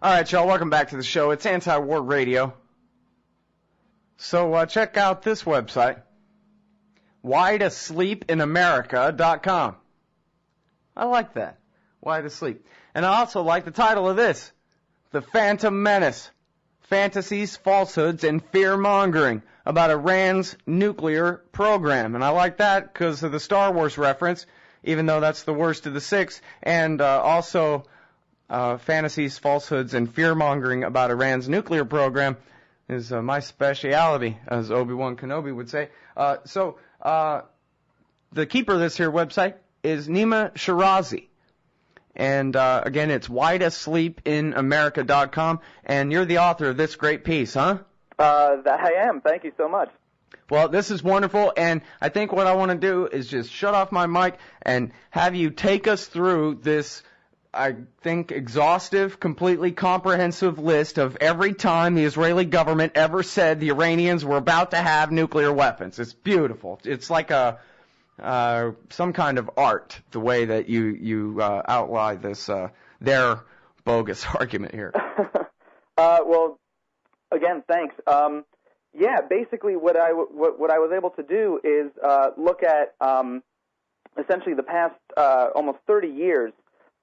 All right, y'all, welcome back to the show. It's Anti-War Radio. So check out this website, whytosleepinamerica.com. I like that, Why to Sleep. And I also like the title of this, The Phantom Menace, Fantasies, Falsehoods, and Fear-Mongering about Iran's nuclear program. And I like that because of the Star Wars reference, even though that's the worst of the six, and also fantasies, falsehoods, and fear-mongering about Iran's nuclear program is my speciality, as Obi-Wan Kenobi would say. So the keeper of this here website is Nima Shirazi. And again, it's whytosleepinamerica.com, and you're the author of this great piece, huh? That I am. Thank you so much. Well, this is wonderful, and I think what I want to do is just shut off my mic and have you take us through this, I think, exhaustive, completely comprehensive list of every time the Israeli government ever said the Iranians were about to have nuclear weapons. It's beautiful. It's like some kind of art, the way that you outline this their bogus argument here. Well, again, thanks. Yeah, basically what I was able to do is look at essentially the past almost 30 years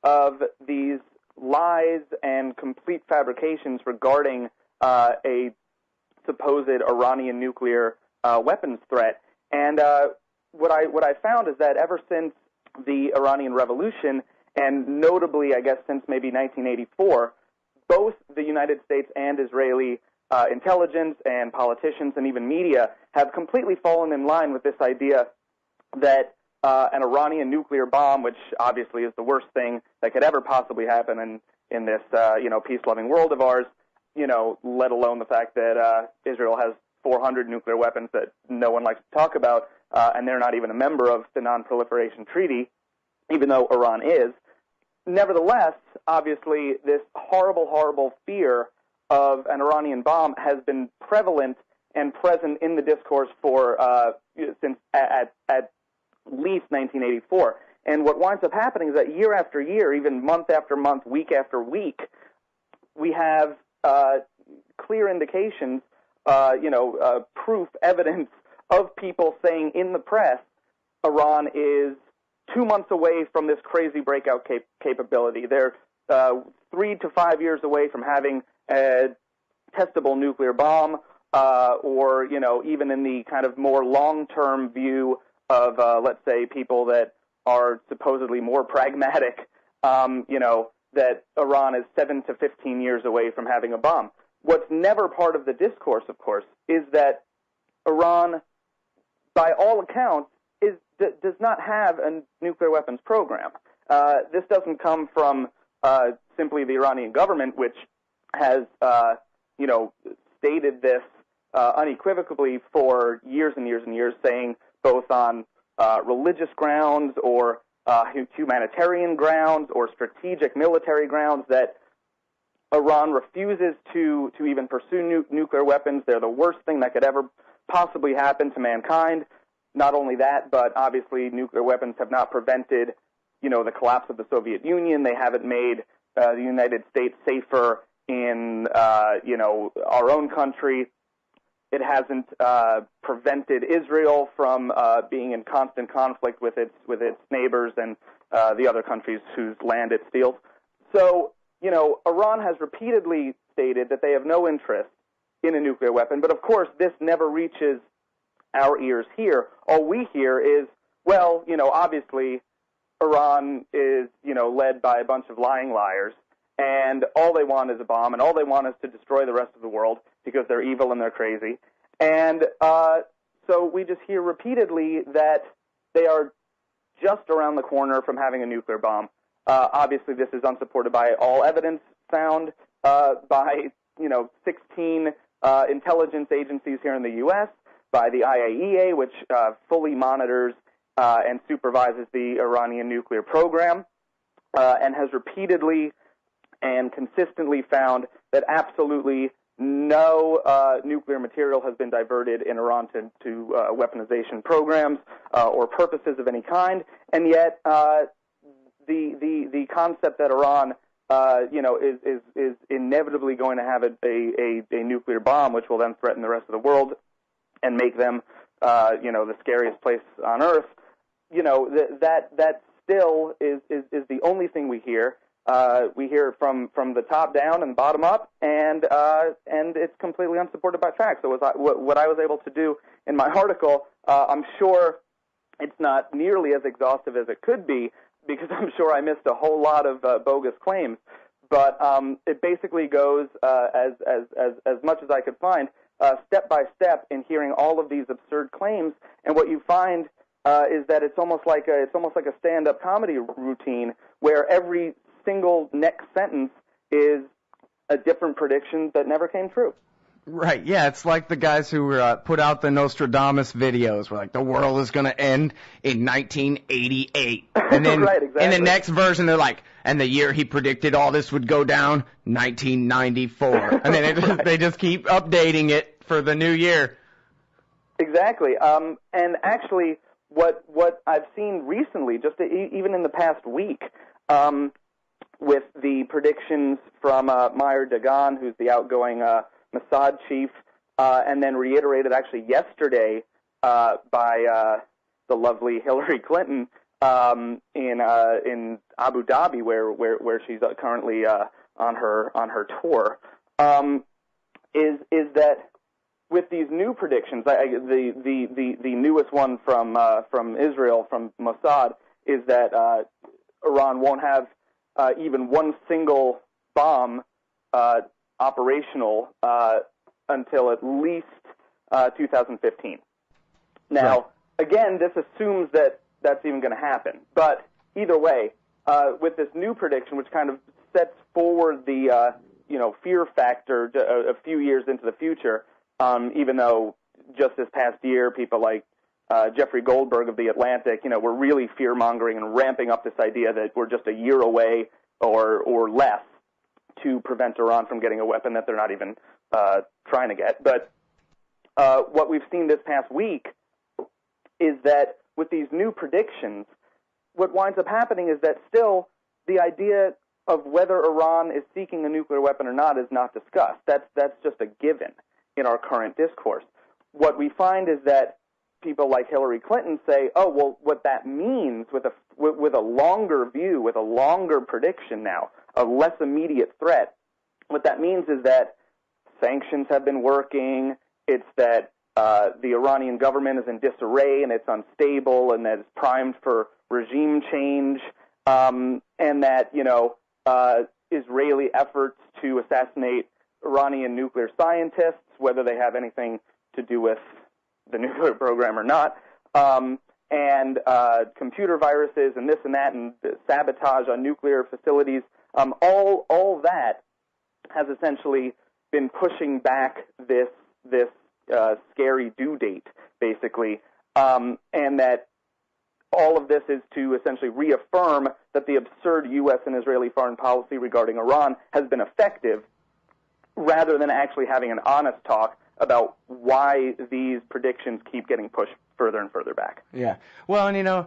of these lies and complete fabrications regarding a supposed Iranian nuclear weapons threat. And what I found is that ever since the Iranian Revolution, and notably, I guess, since maybe 1984, both the United States and Israeli intelligence and politicians and even media have completely fallen in line with this idea that an Iranian nuclear bomb, which obviously is the worst thing that could ever possibly happen in this peace-loving world of ours, let alone the fact that Israel has 400 nuclear weapons that no one likes to talk about, and they're not even a member of the Non-Proliferation Treaty, even though Iran is. Nevertheless, obviously, this horrible, horrible fear of an Iranian bomb has been prevalent and present in the discourse for since at least 1984. And what winds up happening is that year after year, even month after month, week after week, we have clear indications, proof, evidence of people saying in the press, Iran is 2 months away from this crazy breakout capability. They're 3 to 5 years away from having a testable nuclear bomb, or, even in the kind of more long-term view of, let's say, people that are supposedly more pragmatic, that Iran is 7 to 15 years away from having a bomb. What's never part of the discourse, of course, is that Iran, by all accounts, does not have a nuclear weapons program. This doesn't come from simply the Iranian government, which has, stated this unequivocally for years and years and years, saying both on religious grounds or humanitarian grounds or strategic military grounds that Iran refuses to even pursue nuclear weapons. They're the worst thing that could ever possibly happen to mankind. Not only that, but obviously nuclear weapons have not prevented, the collapse of the Soviet Union. They haven't made the United States safer in, our own country. It hasn't prevented Israel from being in constant conflict with its neighbors and the other countries whose land it steals. So, Iran has repeatedly stated that they have no interest in a nuclear weapon, but of course this never reaches our ears here. All we hear is, well, obviously Iran is, led by a bunch of lying liars, and all they want is a bomb, and all they want is to destroy the rest of the world because they're evil and they're crazy. And so we just hear repeatedly that they are just around the corner from having a nuclear bomb. Obviously, this is unsupported by all evidence found by, 16 intelligence agencies here in the U.S., by the IAEA, which fully monitors and supervises the Iranian nuclear program, and has repeatedly and consistently found that absolutely no nuclear material has been diverted in Iran to weaponization programs or purposes of any kind, and yet the concept that Iran is inevitably going to have a nuclear bomb, which will then threaten the rest of the world and make them, the scariest place on earth. That still is the only thing we hear. We hear it from the top down and bottom up, and it's completely unsupported by facts. So what I was able to do in my article, I'm sure it's not nearly as exhaustive as it could be, because I'm sure I missed a whole lot of bogus claims. But it basically goes as much as I could find, step by step, in hearing all of these absurd claims. And what you find is that it's almost like a stand-up comedy routine, where every single next sentence is a different prediction that never came true. Right, yeah, it's like the guys who put out the Nostradamus videos, where like the world is going to end in 1988, and then right, exactly. In the next version they're like, and the year he predicted all this would go down, 1994, and then they just keep updating it for the new year. Exactly, and actually, what I've seen recently, just even in the past week, with the predictions from Meir Dagan, who's the outgoing Mossad chief, and then reiterated actually yesterday by the lovely Hillary Clinton in Abu Dhabi, where she's currently on her tour, is that with these new predictions, the newest one from Israel, from Mossad, is that Iran won't have even one single bomb operational until at least 2015. Now, right. Again, this assumes that that's even going to happen. But either way, with this new prediction, which kind of sets forward the fear factor a few years into the future, even though just this past year, people like Jeffrey Goldberg of The Atlantic, were really fear-mongering and ramping up this idea that we're just a year away or less to prevent Iran from getting a weapon that they're not even trying to get. But what we've seen this past week is that with these new predictions, what winds up happening is that still the idea of whether Iran is seeking a nuclear weapon or not is not discussed. That's just a given in our current discourse. What we find is that people like Hillary Clinton say, oh, well, what that means with a longer view, with a longer prediction now, a less immediate threat, what that means is that sanctions have been working, it's that the Iranian government is in disarray and it's unstable and that it's primed for regime change, and that, Israeli efforts to assassinate Iranian nuclear scientists, whether they have anything to do with the nuclear program or not, and computer viruses and this and that, and sabotage on nuclear facilities, all that has essentially been pushing back this scary due date, basically, and that all of this is to essentially reaffirm that the absurd U.S. and Israeli foreign policy regarding Iran has been effective, rather than actually having an honest talk about why these predictions keep getting pushed further and further back. Yeah. Well, and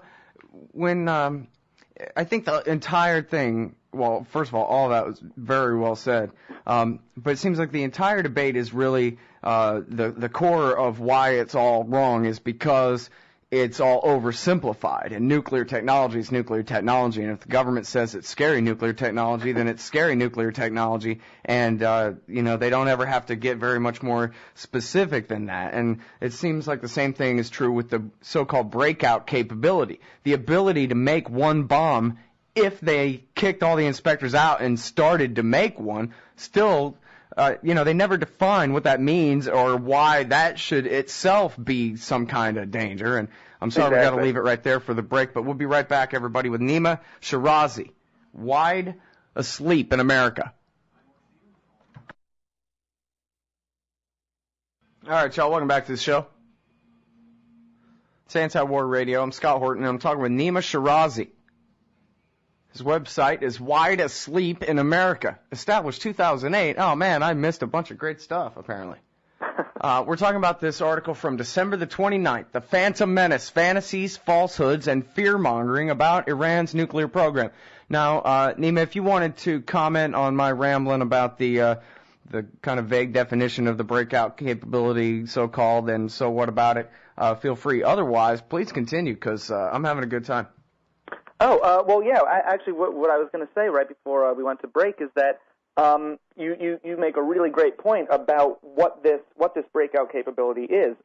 when I think the entire thing, well, first of all of that was very well said, but it seems like the entire debate is really the core of why it's all wrong is because it's all oversimplified, and nuclear technology is nuclear technology, and if the government says it's scary nuclear technology, then it's scary nuclear technology, and they don't ever have to get very much more specific than that. And it seems like the same thing is true with the so-called breakout capability, the ability to make one bomb. If they kicked all the inspectors out and started to make one, still, they never define what that means or why that should itself be some kind of danger. And I'm sorry, Exactly. We got to leave it right there for the break, but we'll be right back, everybody, with Nima Shirazi, Wide Asleep in America. All right, y'all, welcome back to the show. It's Anti-War Radio. I'm Scott Horton, and I'm talking with Nima Shirazi. His website is Wide Asleep in America, established 2008. Oh, man, I missed a bunch of great stuff, apparently. We're talking about this article from December the 29th, The Phantom Menace, Fantasies, Falsehoods, and Fear-Mongering About Iran's Nuclear Program. Now, Nima, if you wanted to comment on my rambling about the kind of vague definition of the breakout capability, so-called, and so what about it, feel free. Otherwise, please continue, because I'm having a good time. Oh, well, yeah. Actually, what I was going to say right before we went to break is that you make a really great point about what this breakout capability is.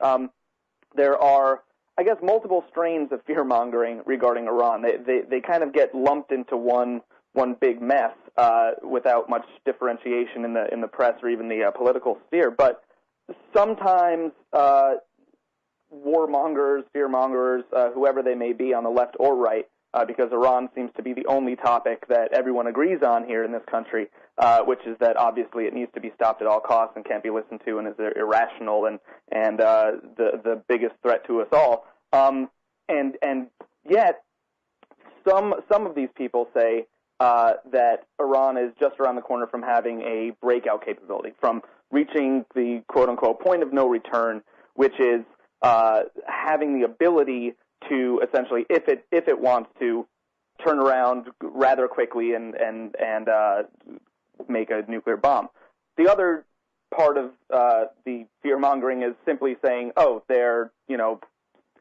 There are, I guess, multiple strains of fear-mongering regarding Iran. They kind of get lumped into one big mess without much differentiation in the press or even the political sphere. But sometimes warmongers, fear-mongers, whoever they may be on the left or right, because Iran seems to be the only topic that everyone agrees on here in this country, which is that obviously it needs to be stopped at all costs and can't be listened to and is irrational and the biggest threat to us all. And yet some of these people say that Iran is just around the corner from having a breakout capability, from reaching the quote-unquote point of no return, which is having the ability to essentially, if it wants to, turn around rather quickly and make a nuclear bomb. The other part of the fear-mongering is simply saying, oh, they're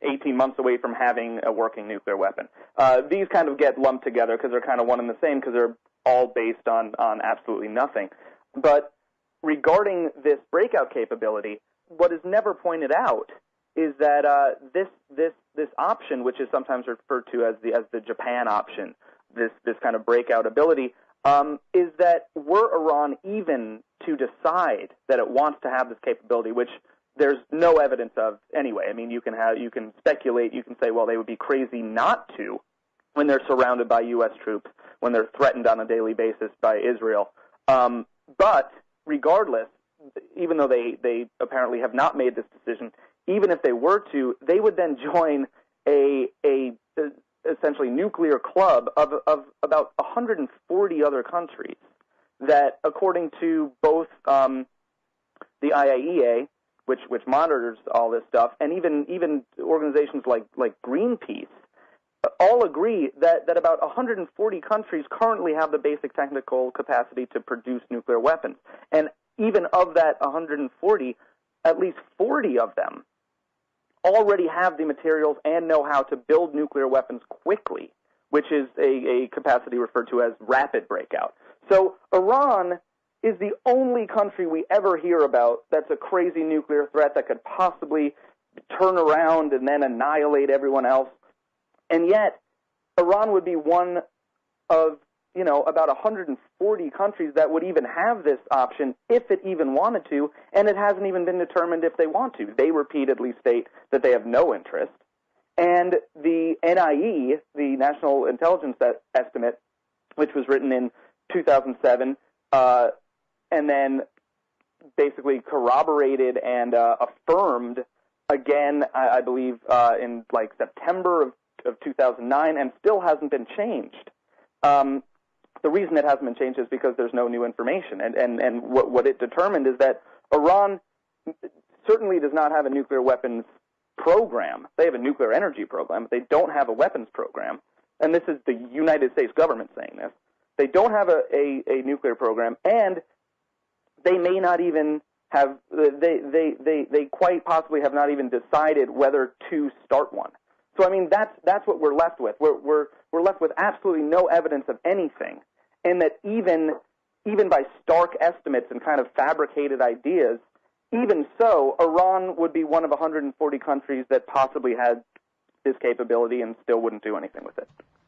18 months away from having a working nuclear weapon. These kind of get lumped together because they're kind of one and the same, because they're all based on absolutely nothing. But regarding this breakout capability, what is never pointed out is that this option, which is sometimes referred to as the Japan option, this kind of breakout ability, is that were Iran even to decide that it wants to have this capability, which there's no evidence of anyway. I mean, you can speculate, you can say, well, they would be crazy not to when they're surrounded by U.S. troops, when they're threatened on a daily basis by Israel. But regardless, even though they apparently have not made this decision, even if they were to, they would then join a essentially nuclear club of about 140 other countries that, according to both the IAEA, which monitors all this stuff, and even organizations like Greenpeace, all agree that about 140 countries currently have the basic technical capacity to produce nuclear weapons. And even of that 140, at least 40 of them already have the materials and know how to build nuclear weapons quickly, which is a capacity referred to as rapid breakout. So Iran is the only country we ever hear about that's a crazy nuclear threat that could possibly turn around and then annihilate everyone else. And yet, Iran would be one of, about 140 countries that would even have this option if it even wanted to, and it hasn't even been determined if they want to. They repeatedly state that they have no interest. And the NIE, the National Intelligence Estimate, which was written in 2007, and then basically corroborated and affirmed again, I believe, in September of 2009, and still hasn't been changed. The reason it hasn't been changed is because there's no new information. And what it determined is that Iran certainly does not have a nuclear weapons program. They have a nuclear energy program, but they don't have a weapons program. And this is the United States government saying this. They don't have a nuclear program, and they may not even have, they quite possibly have not even decided whether to start one. So, I mean, that's what we're left with. We're left with absolutely no evidence of anything, and that even by stark estimates and kind of fabricated ideas, even so, Iran would be one of 140 countries that possibly had this capability and still wouldn't do anything with it.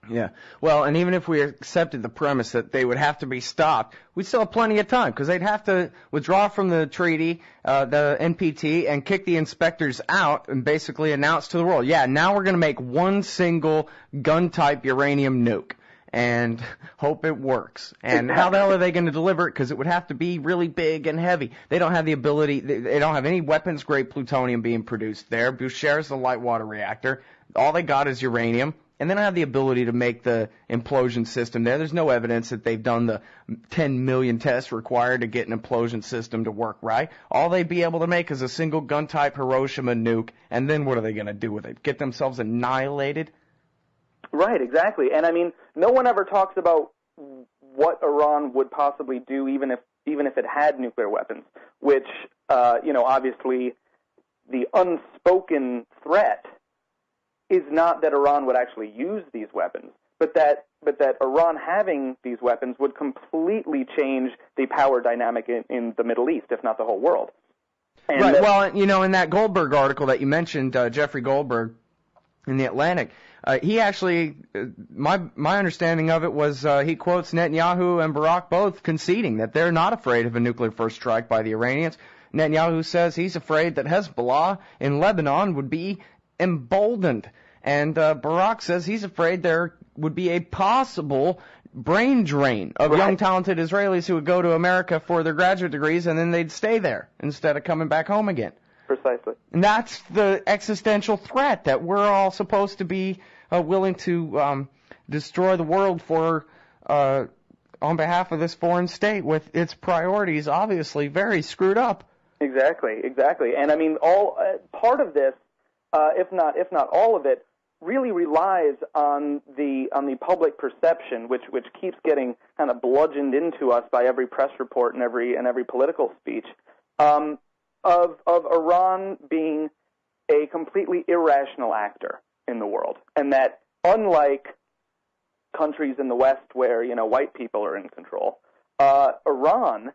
Yeah. Well, and even if we accepted the premise that they would have to be stopped, we'd still have plenty of time, because they'd have to withdraw from the treaty, the NPT, and kick the inspectors out and basically announce to the world, yeah, now we're going to make one single gun-type uranium nuke and hope it works. And how the hell are they going to deliver it? Because it would have to be really big and heavy. They don't have the ability, they don't have any weapons-grade plutonium being produced there. Bushehr is the light water reactor. All they got is uranium. And they don't have the ability to make the implosion system there. There's no evidence that they've done the 10 million tests required to get an implosion system to work right. All they'd be able to make is a single gun-type Hiroshima nuke, and then what are they going to do with it? Get themselves annihilated? Right, exactly. And I mean, no one ever talks about what Iran would possibly do even if it had nuclear weapons, which, obviously the unspoken threat is not that Iran would actually use these weapons, but that Iran having these weapons would completely change the power dynamic in the Middle East, if not the whole world. And right. Well, in that Goldberg article that you mentioned, Jeffrey Goldberg in The Atlantic, he actually, my understanding of it was he quotes Netanyahu and Barak both conceding that they're not afraid of a nuclear first strike by the Iranians. Netanyahu says he's afraid that Hezbollah in Lebanon would be emboldened. And Barak says he's afraid there would be a possible brain drain of young, talented Israelis who would go to America for their graduate degrees, and then they'd stay there instead of coming back home again. Precisely. And that's the existential threat that we're all supposed to be willing to destroy the world for on behalf of this foreign state with its priorities obviously very screwed up. Exactly. And I mean, part of this, if not all of it, really relies on the public perception, which keeps getting kind of bludgeoned into us by every press report and every political speech, of Iran being a completely irrational actor in the world, and that unlike countries in the West where white people are in control, Iran,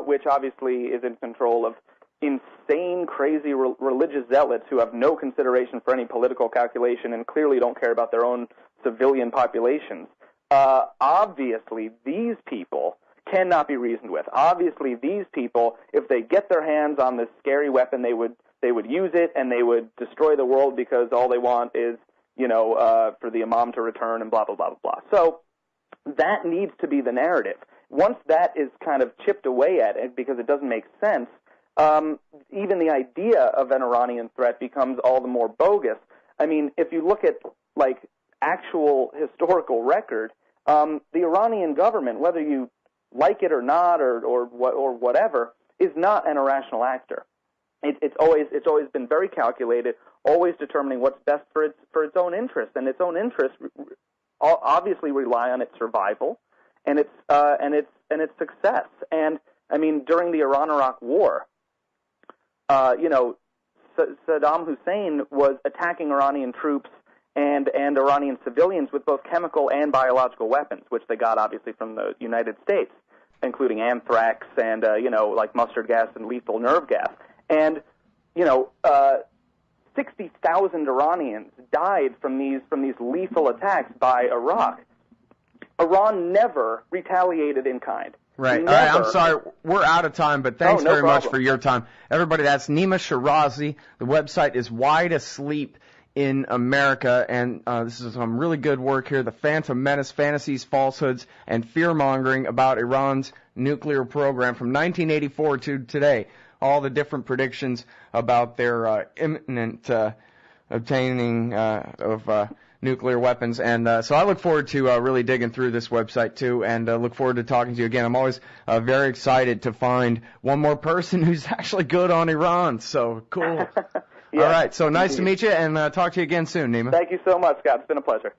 which obviously is in control of insane, crazy religious zealots who have no consideration for any political calculation and clearly don't care about their own civilian populations. Obviously, these people cannot be reasoned with. Obviously, these people, if they get their hands on this scary weapon, they would use it and they would destroy the world because all they want is, for the imam to return and blah, blah, blah, blah, blah. So that needs to be the narrative. Once that is kind of chipped away at it because it doesn't make sense, even the idea of an Iranian threat becomes all the more bogus. I mean, if you look at, actual historical record, the Iranian government, whether you like it or not or whatever, is not an irrational actor. It's always been very calculated, always determining what's best for its own interests, and its own interests obviously rely on its survival and its success. And I mean, during the Iran-Iraq War, Saddam Hussein was attacking Iranian troops and Iranian civilians with both chemical and biological weapons, which they got obviously from the United States, including anthrax and mustard gas and lethal nerve gas. And 60,000 Iranians died from these lethal attacks by Iraq. Iran never retaliated in kind. Right. All right, I'm sorry. We're out of time, but thanks very much for your time. Everybody, that's Nima Shirazi. The website is Wide Asleep in America, and this is some really good work here. The Phantom Menace, Fantasies, Falsehoods, and Fear-Mongering about Iran's nuclear program from 1984 to today. All the different predictions about their imminent obtaining of nuclear weapons. And so I look forward to really digging through this website, too, and look forward to talking to you again. I'm always very excited to find one more person who's actually good on Iran. So cool. Yeah. All right. So nice to meet you, and talk to you again soon, Nima. Thank you so much, Scott. It's been a pleasure.